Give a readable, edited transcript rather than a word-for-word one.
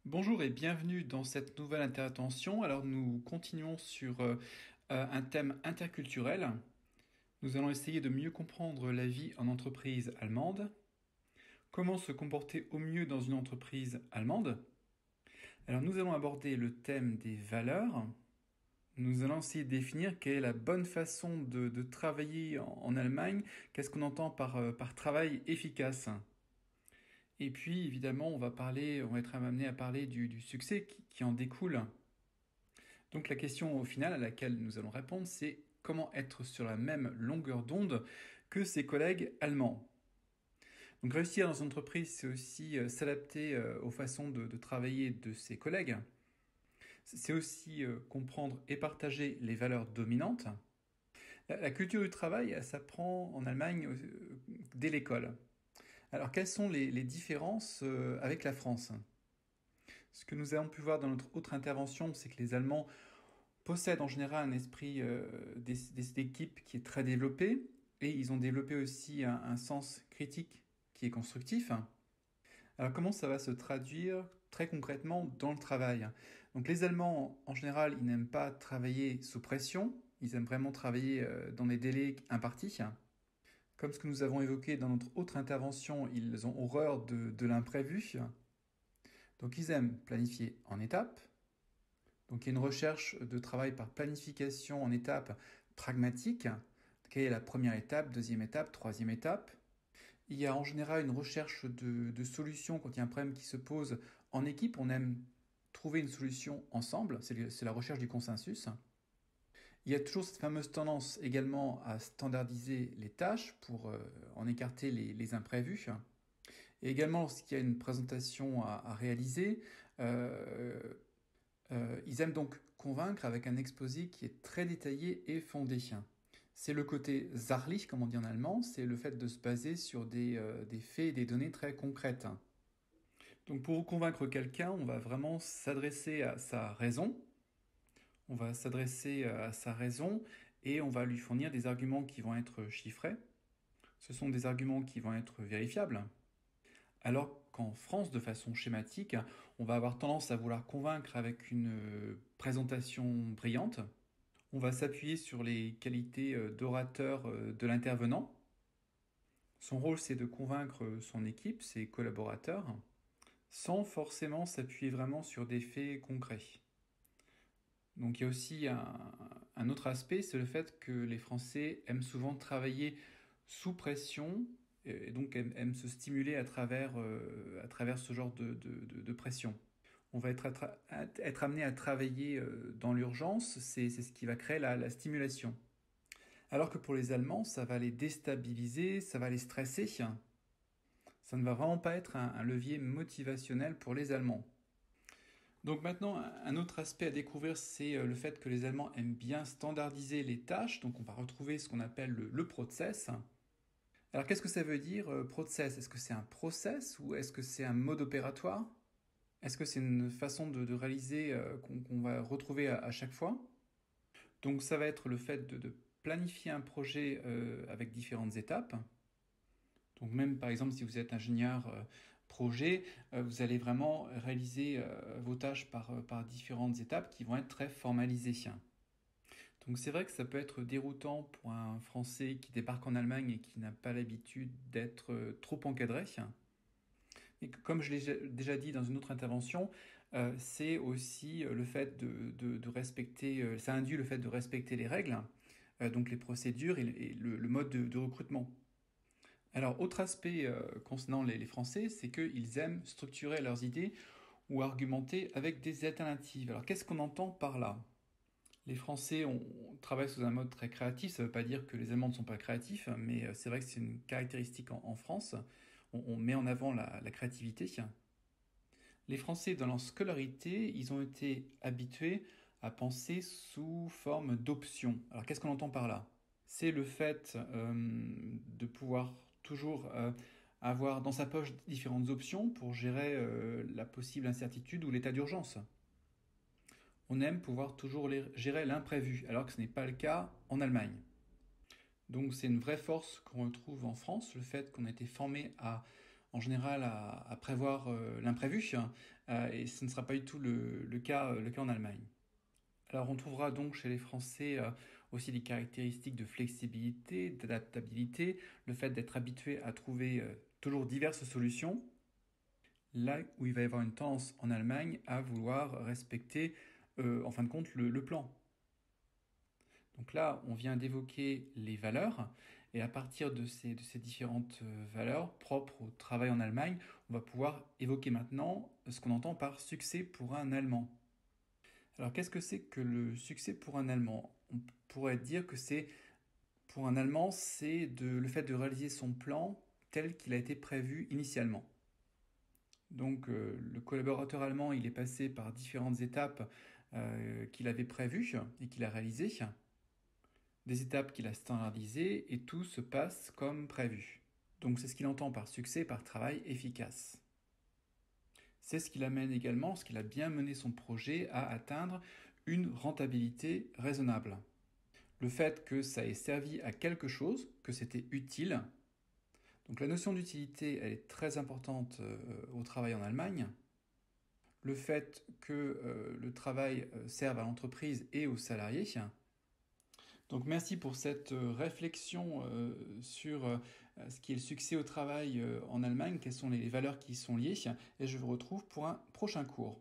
Bonjour et bienvenue dans cette nouvelle intervention. Alors nous continuons sur un thème interculturel. Nous allons essayer de mieux comprendre la vie en entreprise allemande. Comment se comporter au mieux dans une entreprise allemande. Alors nous allons aborder le thème des valeurs. Nous allons essayer de définir quelle est la bonne façon de travailler en Allemagne. Qu'est-ce qu'on entend par travail efficace. Et puis, évidemment, on va être amené à parler du succès qui en découle. Donc la question au final à laquelle nous allons répondre, c'est comment être sur la même longueur d'onde que ses collègues allemands. Donc réussir dans une entreprise, c'est aussi s'adapter aux façons de travailler de ses collègues. C'est aussi comprendre et partager les valeurs dominantes. La culture du travail, elle s'apprend en Allemagne dès l'école. Alors quelles sont les différences avec la France? Ce que nous avons pu voir dans notre autre intervention, c'est que les Allemands possèdent en général un esprit d'équipe qui est très développé et ils ont développé aussi un sens critique qui est constructif. Alors comment ça va se traduire très concrètement dans le travail? Donc les Allemands en général ils n'aiment pas travailler sous pression, ils aiment vraiment travailler dans des délais impartis. Comme ce que nous avons évoqué dans notre autre intervention, ils ont horreur de l'imprévu. Donc ils aiment planifier en étapes. Donc il y a une recherche de travail par planification en étapes pragmatiques. Quelle est la première étape, deuxième étape, troisième étape? Il y a en général une recherche de solutions quand il y a un problème qui se pose en équipe. On aime trouver une solution ensemble, c'est la recherche du consensus. Il y a toujours cette fameuse tendance également à standardiser les tâches pour en écarter les imprévus. Et également lorsqu'il y a une présentation à réaliser, ils aiment donc convaincre avec un exposé qui est très détaillé et fondé. C'est le côté sachlich, comme on dit en allemand, c'est le fait de se baser sur des faits et des données très concrètes. Donc pour convaincre quelqu'un, on va vraiment s'adresser à sa raison, on va s'adresser à sa raison et on va lui fournir des arguments qui vont être chiffrés. Ce sont des arguments qui vont être vérifiables. Alors qu'en France, de façon schématique, on va avoir tendance à vouloir convaincre avec une présentation brillante. On va s'appuyer sur les qualités d'orateur de l'intervenant. Son rôle, c'est de convaincre son équipe, ses collaborateurs, sans forcément s'appuyer vraiment sur des faits concrets. Donc il y a aussi un autre aspect, c'est le fait que les Français aiment souvent travailler sous pression et donc aiment se stimuler à travers ce genre de pression. On va être amené à travailler dans l'urgence, c'est ce qui va créer la stimulation. Alors que pour les Allemands, ça va les déstabiliser, ça va les stresser. Ça ne va vraiment pas être un levier motivationnel pour les Allemands. Donc maintenant, un autre aspect à découvrir, c'est le fait que les Allemands aiment bien standardiser les tâches. Donc on va retrouver ce qu'on appelle le process. Alors qu'est-ce que ça veut dire process? Est-ce que c'est un process ou est-ce que c'est un mode opératoire? Est-ce que c'est une façon de réaliser qu'on va retrouver à chaque fois? Donc ça va être le fait de planifier un projet avec différentes étapes. Donc même par exemple si vous êtes ingénieur projet, vous allez vraiment réaliser vos tâches par différentes étapes qui vont être très formalisées. Donc c'est vrai que ça peut être déroutant pour un Français qui débarque en Allemagne et qui n'a pas l'habitude d'être trop encadré. Et comme je l'ai déjà dit dans une autre intervention, c'est aussi le fait de respecter, ça induit le fait de respecter les règles, donc les procédures et le mode de recrutement. Alors, autre aspect concernant les Français, c'est qu'ils aiment structurer leurs idées ou argumenter avec des alternatives. Alors, qu'est-ce qu'on entend par là? Les Français travaillent sous un mode très créatif, ça ne veut pas dire que les Allemands ne sont pas créatifs, mais c'est vrai que c'est une caractéristique en France. On met en avant la créativité. Les Français, dans leur scolarité, ils ont été habitués à penser sous forme d'options. Alors qu'est-ce qu'on entend par là? C'est le fait de pouvoir toujours avoir dans sa poche différentes options pour gérer la possible incertitude ou l'état d'urgence. On aime pouvoir toujours gérer l'imprévu, alors que ce n'est pas le cas en Allemagne. Donc c'est une vraie force qu'on retrouve en France, le fait qu'on a été formé à en général à prévoir l'imprévu, et ce ne sera pas du tout le cas en Allemagne. Alors on trouvera donc chez les Français aussi des caractéristiques de flexibilité, d'adaptabilité, le fait d'être habitué à trouver toujours diverses solutions, là où il va y avoir une tendance en Allemagne à vouloir respecter en fin de compte le plan. Donc là, on vient d'évoquer les valeurs, et à partir de ces différentes valeurs propres au travail en Allemagne, on va pouvoir évoquer maintenant ce qu'on entend par succès pour un Allemand. Alors qu'est-ce que c'est que le succès pour un Allemand? On pourrait dire que c'est pour un Allemand, c'est le fait de réaliser son plan tel qu'il a été prévu initialement. Donc le collaborateur allemand, il est passé par différentes étapes qu'il avait prévues et qu'il a réalisées, des étapes qu'il a standardisées, et tout se passe comme prévu. Donc c'est ce qu'il entend par succès, par travail efficace. C'est ce qui l'amène également, ce qu'il a bien mené son projet à atteindre une rentabilité raisonnable. Le fait que ça ait servi à quelque chose, que c'était utile. Donc la notion d'utilité, elle est très importante au travail en Allemagne. Le fait que le travail serve à l'entreprise et aux salariés. Donc merci pour cette réflexion sur ce qui est le succès au travail en Allemagne, quelles sont les valeurs qui y sont liées, et je vous retrouve pour un prochain cours.